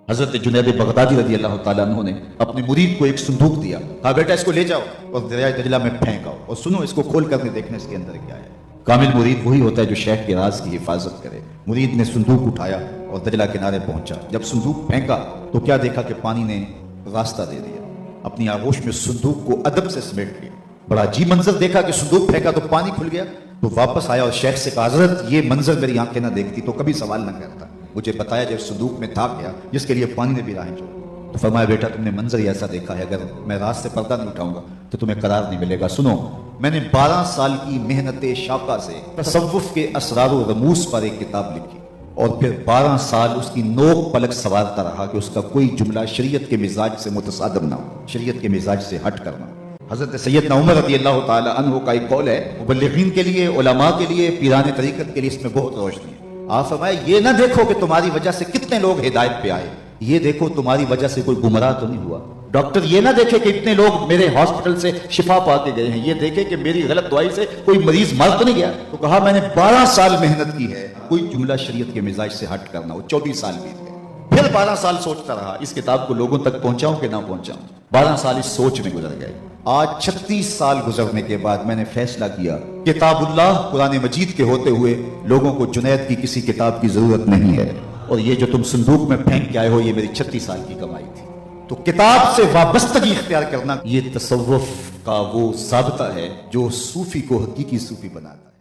حضرت جنید بغدادی رضی اللہ تعالیٰ عنہ نے اپنے مرید کو ایک صندوق دیا، کہا بیٹا اس کو لے جاؤ اور دریائے دجلہ میں پھینک آؤ اور سنو اس کو کھول کر دیکھنا اس کے اندر کیا ہے۔ کامل مرید وہی ہوتا ہے جو شیخ کے راز کی حفاظت کرے۔ مرید نے صندوق اٹھایا اور دجلہ کنارے پہنچا، جب صندوق پھینکا تو کیا دیکھا کہ پانی نے راستہ دے دیا، اپنی آغوش میں صندوق کو ادب سے سمیٹ لیا۔ بڑا عجیب منظر دیکھا کہ صندوق پھینکا تو پانی کھل گیا، تو واپس آیا اور شیخ سے کہا حضرت یہ منظر میری آنکھیں نہ دیکھتی تو کبھی سوال نہ کرتا، مجھے بتایا جب صندوق میں تھا گیا جس کے لیے پانی نے بھی راہیں چھوڑی۔ تو فرمایا بیٹا تم نے منظر ہی ایسا دیکھا ہے، اگر میں راز سے پردہ نہیں اٹھاؤں گا تو تمہیں قرار نہیں ملے گا۔ سنو، میں نے 12 سال کی محنت شاقہ سے تصوف کے اسرار و رموز پر ایک کتاب لکھی اور پھر 12 سال اس کی نوک پلک سوارتا رہا کہ اس کا کوئی جملہ شریعت کے مزاج سے متصادم نہ ہو، شریعت کے مزاج سے ہٹ کرنا۔ حضرت سیدنا عمر رضی اللہ تعالی عنہ کا ایک قول ہے، مبلغین کے لیے، علماء کے لیے، پیران طریقت کے لیے اس میں بہت روشنی ہے۔ آپ فرمائے یہ نہ دیکھو کہ تمہاری وجہ سے کتنے لوگ ہدایت پہ آئے، یہ دیکھو تمہاری وجہ سے کوئی گمراہ تو نہیں ہوا۔ ڈاکٹر یہ نہ دیکھے کہ اتنے لوگ میرے ہاسپٹل سے شفا پا کے گئے ہیں، یہ دیکھے کہ میری غلط دوائی سے کوئی مریض مر تو نہیں گیا۔ تو کہا میں نے 12 سال محنت کی ہے، کوئی جملہ شریعت کے مزاج سے ہٹ کرنا ہو۔ 24 سال بیت گئے، پھر 12 سال سوچتا رہا اس کتاب کو لوگوں تک پہنچاؤں کہ نہ پہنچاؤں۔ 12 سال اس سوچ میں گزر گئے۔ آج 36 سال گزرنے کے بعد میں نے فیصلہ کیا کتاب اللہ قرآن مجید کے ہوتے ہوئے لوگوں کو جنید کی کسی کتاب کی ضرورت نہیں ہے، اور یہ جو تم صندوق میں پھینک کے آئے ہو یہ میری 36 سال کی کمائی تھی۔ تو کتاب سے وابستگی اختیار کرنا یہ تصوف کا وہ ضابطہ ہے جو صوفی کو حقیقی صوفی بناتا ہے۔